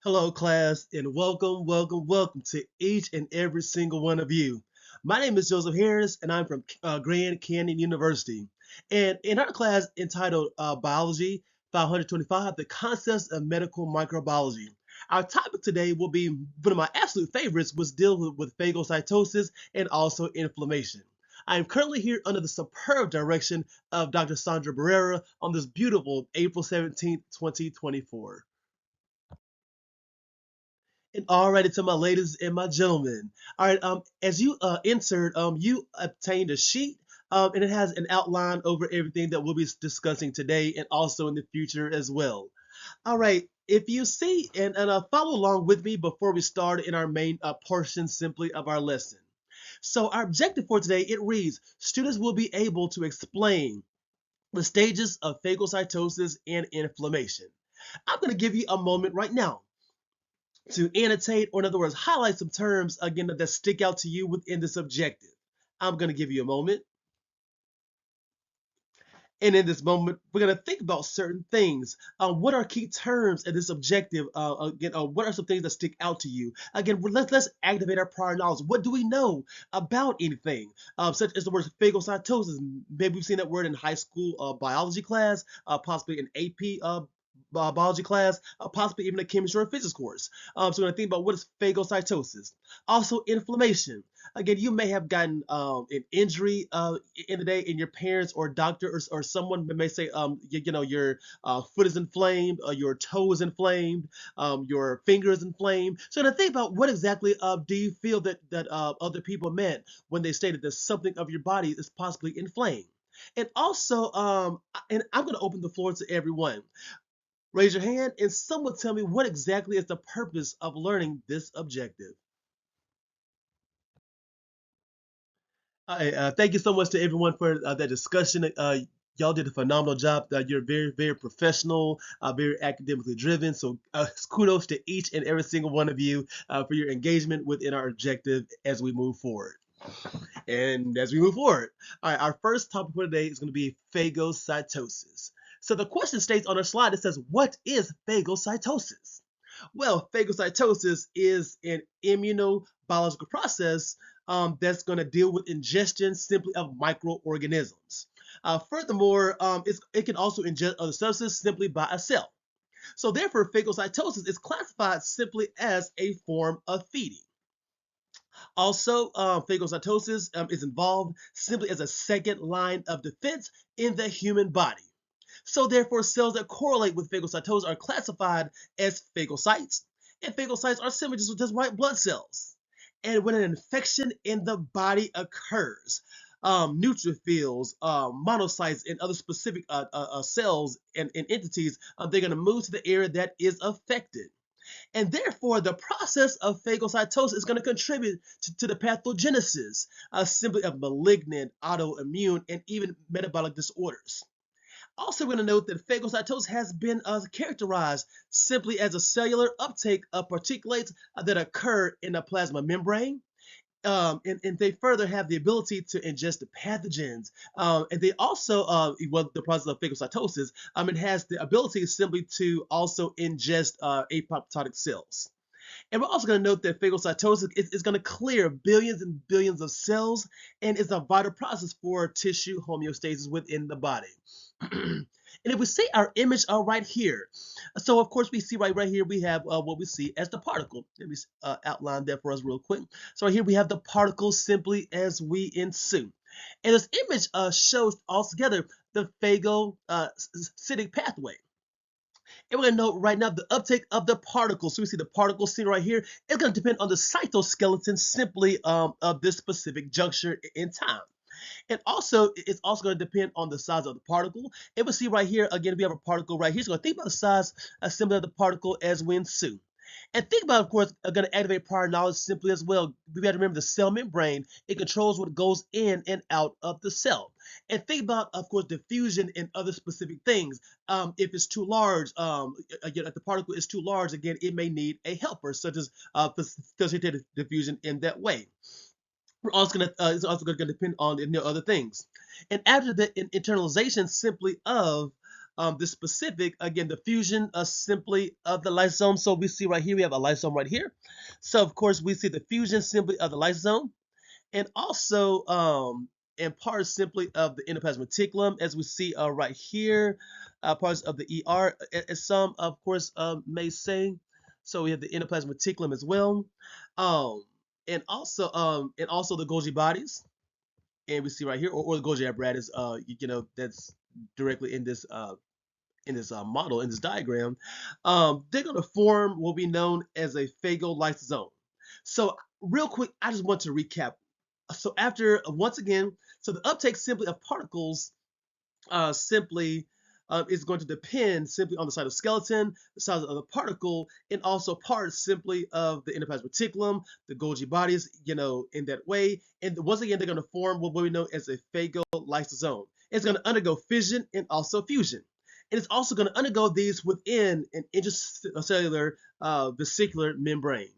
Hello, class, and welcome to each and every single one of you. My name is Joseph Harris, and I'm from Grand Canyon University. And in our class entitled Biology 525, The Concepts of Medical Microbiology, our topic today will be one of my absolute favorites, was deal with phagocytosis and also inflammation. I am currently here under the superb direction of Dr. Sandra Barrera on this beautiful April 17th, 2024. And alrighty, to my ladies and my gentlemen. All right, as you insert, you obtained a sheet, and it has an outline over everything that we'll be discussing today and also in the future as well. All right, if you see and follow along with me before we start in our main portion simply of our lesson. So our objective for today, it reads, students will be able to explain the stages of phagocytosis and inflammation. I'm going to give you a moment right now to annotate, or in other words, highlight some terms again that stick out to you within this objective. I'm going to give you a moment. And in this moment, we're going to think about certain things. What are key terms in this objective? Again, what are some things that stick out to you? Again, let's activate our prior knowledge. What do we know about anything? Such as the word phagocytosis. Maybe we've seen that word in high school biology class, possibly an AP biology class, possibly even a chemistry or physics course. So we're going to think about what is phagocytosis. Also, inflammation. Again, you may have gotten an injury in the day, and your parents or doctor or someone may say, your foot is inflamed, your toe is inflamed, your finger is inflamed. So to think about what exactly do you feel that other people meant when they stated that something of your body is possibly inflamed. And also, and I'm going to open the floor to everyone. Raise your hand and someone tell me what exactly is the purpose of learning this objective. Thank you so much to everyone for that discussion. Y'all did a phenomenal job. You're very, very professional, very academically driven. So kudos to each and every single one of you for your engagement within our objective as we move forward. And as we move forward, all right, our first topic for today is going to be phagocytosis. So the question states on our slide, it says, what is phagocytosis? Well, phagocytosis is an immunobiological process that's going to deal with ingestion simply of microorganisms. Furthermore, it can also ingest other substances simply by a cell. So therefore, phagocytosis is classified simply as a form of feeding. Also, phagocytosis is involved simply as a second line of defense in the human body. So therefore, cells that correlate with phagocytosis are classified as phagocytes, and phagocytes are simply just white blood cells. And when an infection in the body occurs, neutrophils, monocytes, and other specific cells and entities, they're going to move to the area that is affected. And therefore, the process of phagocytosis is going to contribute to the pathogenesis simply of malignant, autoimmune, and even metabolic disorders. Also, we're going to note that phagocytosis has been characterized simply as a cellular uptake of particulates that occur in the plasma membrane. And they further have the ability to ingest the pathogens. And they also, well, the process of phagocytosis, it has the ability simply to also ingest apoptotic cells. And we're also going to note that phagocytosis is going to clear billions and billions of cells and is a vital process for tissue homeostasis within the body. And if we see our image right here, so of course we see right here we have what we see as the particle. Let me outline that for us real quick. So right here we have the particle simply as we ensue. And this image shows altogether the phagocytic pathway. And we're going to note right now the uptake of the particles. So we see the particle seen right here. It's going to depend on the cytoskeleton simply of this specific juncture in time. And also, it's also going to depend on the size of the particle. And we see right here, again, we have a particle right here. So think about the size similar to the particle as we ensue. And think about, of course, going to activate prior knowledge simply as well. We got to remember the cell membrane. It controls what goes in and out of the cell. And think about, of course, diffusion and other specific things. If it's too large, again, if the particle is too large, again, it may need a helper, such as facilitated diffusion in that way. We're also going to it's also going to depend on other things. And after the internalization simply of the specific, again, the fusion simply of the lysosome. So we see right here, we have a lysosome right here. So of course we see the fusion simply of the lysosome, and also and parts simply of the endoplasmic reticulum, as we see right here, parts of the ER, as some of course may say. So we have the endoplasmic reticulum as well, um, and also the Golgi bodies, and we see right here, or the Golgi apparatus, that's directly in this model, in this diagram. They're going to form what we known as a phagolysosome. So real quick, I just want to recap. So after, once again, so the uptake simply of particles simply is going to depend simply on the cytoskeleton, the size of the particle, and also parts simply of the endoplasmic reticulum, the Golgi bodies, in that way. And once again, they're going to form what we know as a phagolysosome. It's going to undergo fission and also fusion. And it's also going to undergo these within an intracellular vesicular membrane.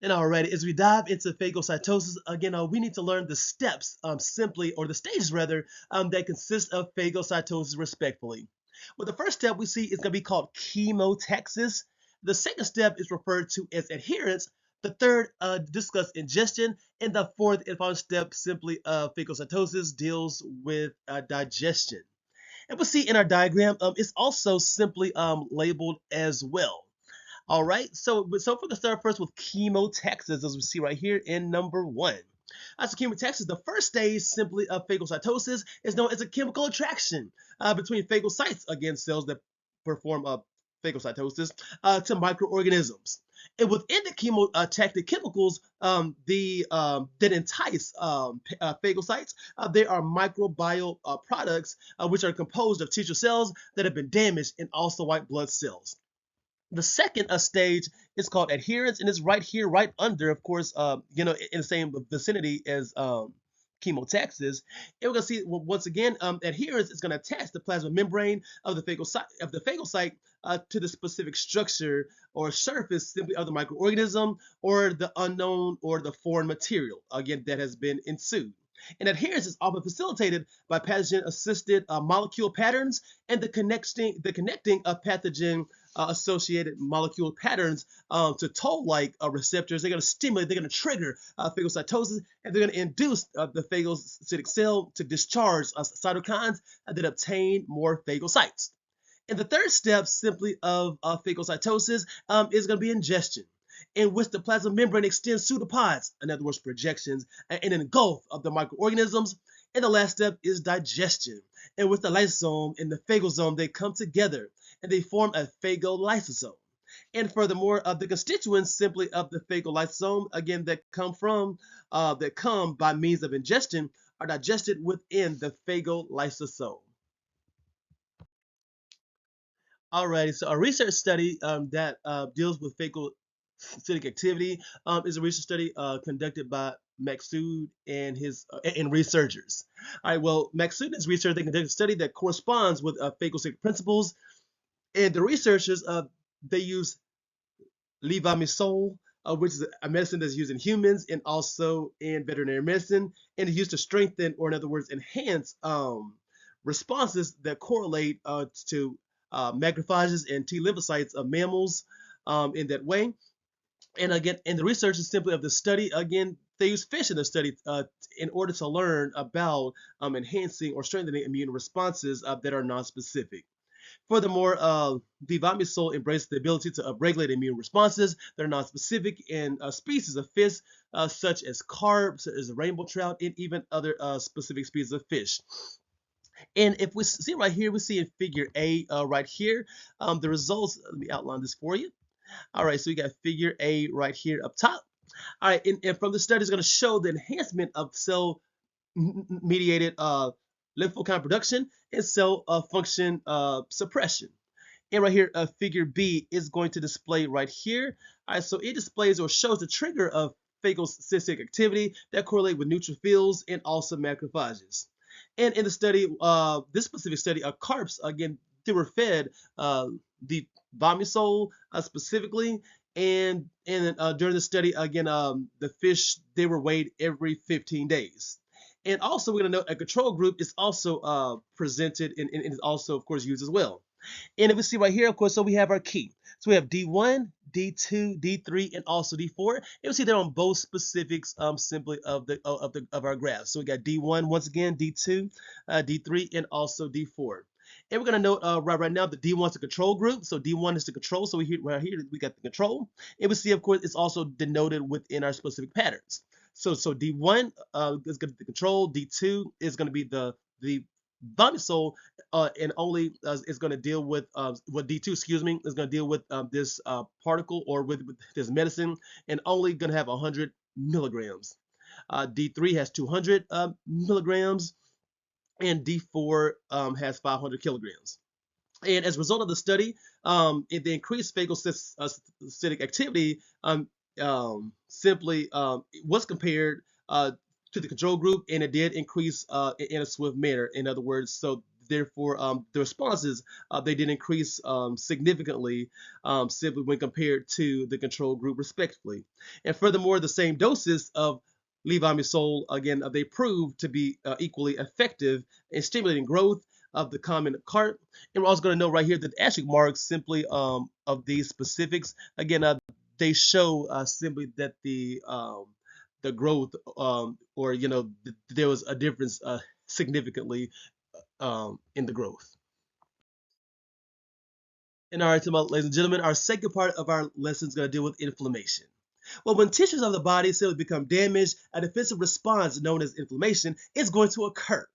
And alrighty, as we dive into phagocytosis, again, we need to learn the steps simply, or the stages rather, that consist of phagocytosis respectively. Well, the first step we see is going to be called chemotaxis. The second step is referred to as adherence. The third discuss ingestion, and the fourth and final step simply phagocytosis deals with digestion. And we'll see in our diagram, it's also simply labeled as well. All right, so we're going to start first with chemotaxis, as we see right here in number 1. As a chemotaxis, the first stage simply of phagocytosis is known as a chemical attraction between phagocytes, again, cells that perform phagocytosis, to microorganisms. And within the chemotactic chemicals that entice phagocytes, there are microbial products which are composed of tissue cells that have been damaged and also white blood cells. The second stage is called adherence, and it's right here, right under, of course, in the same vicinity as chemotaxis. And we're going to see, well, once again, adherence is going to attach the plasma membrane of the phagocyte to the specific structure or surface simply of the microorganism or the unknown or the foreign material, again, that has been ensued. And adherence is often facilitated by pathogen-assisted molecule patterns and the connecting of pathogen associated molecule patterns to toll-like receptors. They're going to stimulate, they're going to trigger phagocytosis, and they're going to induce the phagocytic cell to discharge cytokines that obtain more phagocytes. And the third step simply of phagocytosis is going to be ingestion, in which the plasma membrane extends pseudopods, in other words, projections, and engulf of the microorganisms. And the last step is digestion, in which the lysosome and the phagosome, they come together and they form a phagolysosome. And furthermore, the constituents simply of the phagolysosome, again, that come by means of ingestion, are digested within the phagolysosome. Alrighty, so a research study that deals with phagocytic activity is a research study conducted by Maxud and his and researchers. All right, well, Maxud and his research, they conducted a study that corresponds with phagocytic principles, and the researchers they use levamisole, which is a medicine that's used in humans and also in veterinary medicine, and is used to strengthen, or in other words, enhance responses that correlate to macrophages and T lymphocytes of mammals in that way. And again, and the research is simply of the study, again, they use fish in the study in order to learn about enhancing or strengthening immune responses that are non-specific. Furthermore, levamisole embraces the ability to upregulate immune responses that are non-specific in species of fish, such as carp, such as rainbow trout, and even other specific species of fish. And if we see right here, we see in figure A right here, the results, let me outline this for you. All right, so we got figure A right here up top. All right, and from the study is going to show the enhancement of cell-mediated lymphokine production and cell function suppression. And right here, figure B is going to display right here. All right, so it displays or shows the trigger of phagocytic activity that correlate with neutrophils and also macrophages. And in the study, this specific study, carps, again, they were fed the vomisole specifically, and during the study, again, the fish, they were weighed every 15 days. And also, we're going to note a control group is also presented and is also, of course, used as well. And if we see right here, of course, so we have our key. So we have D1, D2, D3, and also D4. And we see they're on both specifics simply of our graph. So we got D1 once again, D2, D3, and also D4. And we're gonna note right now the D1 is the control group. So D1 is the control. So right here we got the control. And we see, of course, it's also denoted within our specific patterns. So D1 is going to be the control. D2 is going to be the vamisole, and only is going to deal with what D2, excuse me, is going to deal with this particle or with this medicine, and only going to have 100 milligrams. D3 has 200 milligrams, and D4 has 500 kilograms. And as a result of the study, the increased phagocytic activity simply was compared to the control group, and it did increase in a swift manner. In other words, so therefore the responses they did increase significantly simply when compared to the control group respectively. And furthermore, the same doses of levamisole, again, they proved to be equally effective in stimulating growth of the common carp. And we're also going to know right here that the asterisk marks simply of these specifics. Again, they show simply that the growth or there was a difference significantly in the growth. And all right, so ladies and gentlemen, our second part of our lesson is going to deal with inflammation. Well, when tissues of the body simply become damaged, a defensive response known as inflammation is going to occur.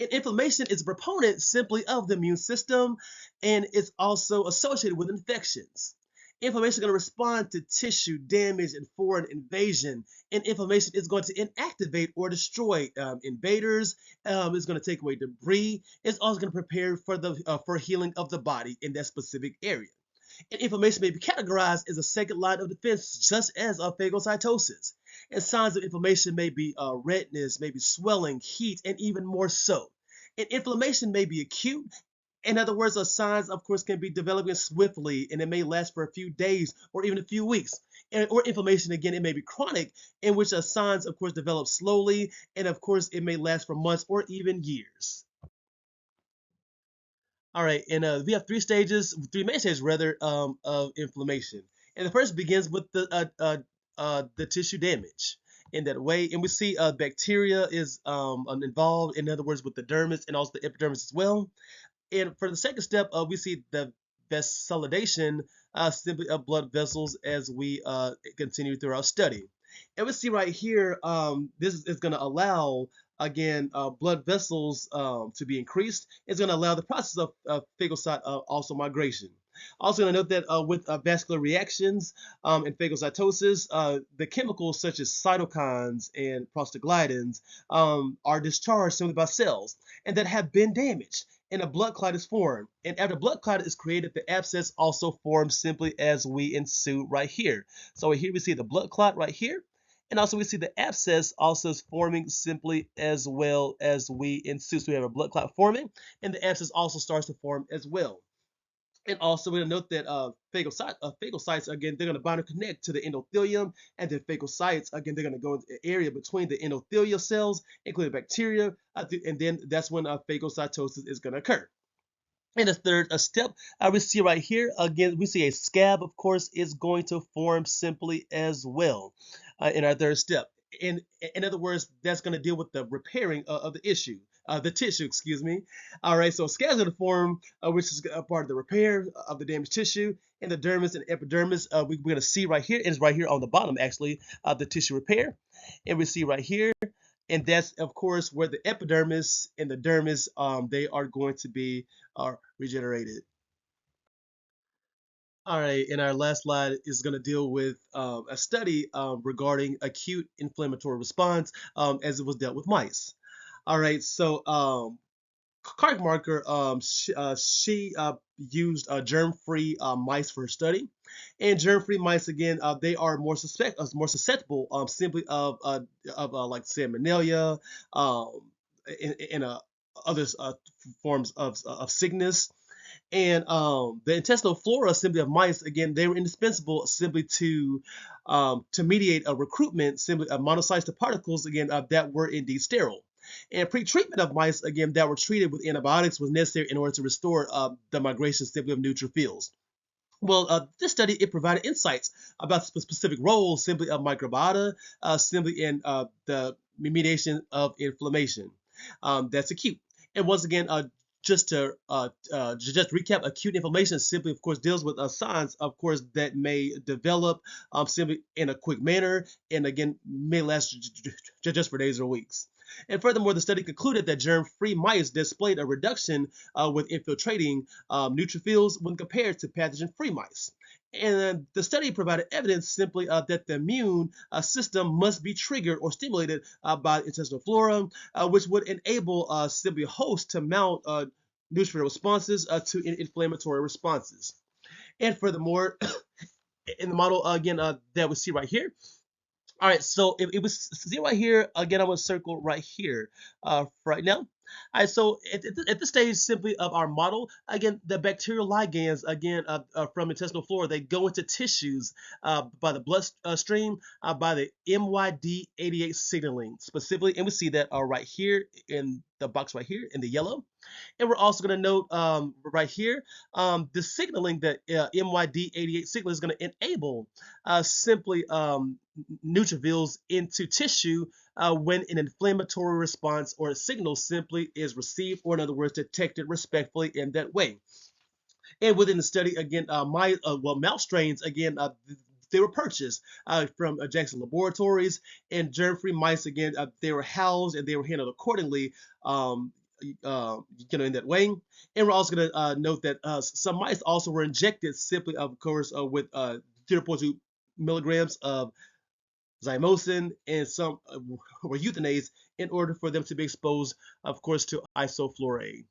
And inflammation is a proponent simply of the immune system, and it's also associated with infections. Inflammation is going to respond to tissue damage and foreign invasion, and inflammation is going to inactivate or destroy invaders. It's going to take away debris. It's also going to prepare for healing of the body in that specific area. And inflammation may be categorized as a second line of defense, such as phagocytosis. And signs of inflammation may be redness, maybe swelling, heat, and even more so. And inflammation may be acute. In other words, the signs, of course, can be developing swiftly, and it may last for a few days or even a few weeks. Or inflammation, again, it may be chronic, in which signs, of course, develop slowly, and of course, it may last for months or even years. All right, and we have three main stages rather, of inflammation. And the first begins with the tissue damage in that way, and we see bacteria is involved. In other words, with the dermis and also the epidermis as well. And for the second step, we see the vasodilation simply of blood vessels as we continue through our study. And we see right here, this is going to allow, again, blood vessels to be increased. It's going to allow the process of phagocyte also migration. Also going to note that with vascular reactions and phagocytosis, the chemicals such as cytokines and prostaglandins are discharged simply by cells and that have been damaged, and a blood clot is formed. And after blood clot is created, the abscess also forms simply as we ensue right here. So here we see the blood clot right here. And also we see the abscess also is forming simply as well as we ensue. So we have a blood clot forming, and the abscess also starts to form as well. And also, we're going to note that phagocytes, again, they're going to bind and connect to the endothelium, and then phagocytes, again, they're going to go into the area between the endothelial cells, including bacteria, and then that's when phagocytosis is going to occur. And the third step, we see right here, again, we see a scab, of course, is going to form simply as well in our third step. In other words, that's going to deal with the repairing of the tissue, excuse me. All right, so scabs are going to form, which is a part of the repair of the damaged tissue. And the dermis and epidermis, we're going to see right here, it's right here on the bottom, actually, the tissue repair. And we see right here, and that's, of course, where the epidermis and the dermis, they are going to be regenerated. All right, and our last slide is going to deal with a study regarding acute inflammatory response as it was dealt with mice. All right, so Clark Marker, she used germ-free mice for her study, and germ-free mice, again, they are more susceptible simply of like salmonella, and other forms of sickness. And the intestinal flora simply of mice, again, they were indispensable simply to mediate a recruitment simply of monocytes to particles, again, that were indeed sterile. And pre-treatment of mice, again, that were treated with antibiotics was necessary in order to restore the migration simply of neutrophils. Well, this study, it provided insights about specific roles simply of microbiota, simply in the mediation of inflammation. That's acute. And once again, just recap, acute inflammation simply, of course, deals with signs, of course, that may develop simply in a quick manner, and again, may last just for days or weeks. And furthermore, the study concluded that germ-free mice displayed a reduction with infiltrating neutrophils when compared to pathogen-free mice. And the study provided evidence simply that the immune system must be triggered or stimulated by the intestinal flora, which would enable simply hosts to mount neutrophil responses to inflammatory responses. And furthermore, in the model again that we see right here, all right, so it was see right here again. I'm gonna circle right here, right now. All right, so at this stage simply of our model, again, the bacterial ligands again from intestinal flora, they go into tissues by the blood stream by the MYD88 signaling specifically, and we see that right here in the box right here in the yellow. And we're also going to note right here the signaling that MYD88 signal is going to enable simply neutrophils into tissue when an inflammatory response or a signal simply is received, or in other words, detected respectfully in that way. And within the study, again, mouse strains, again, they were purchased from Jackson Laboratories, and germ-free mice, again, they were housed and they were handled accordingly, in that way. And we're also going to note that some mice also were injected simply, of course, with 0.2 milligrams of zymosin, and some were euthanized in order for them to be exposed, of course, to isoflurane.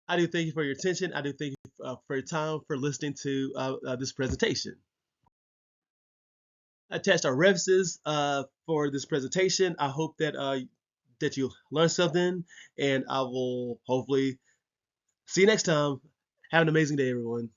I do thank you for your attention. I do thank you for your time, for listening to this presentation. I attached our references for this presentation. I hope that that you learned something, and I will hopefully see you next time. Have an amazing day, everyone.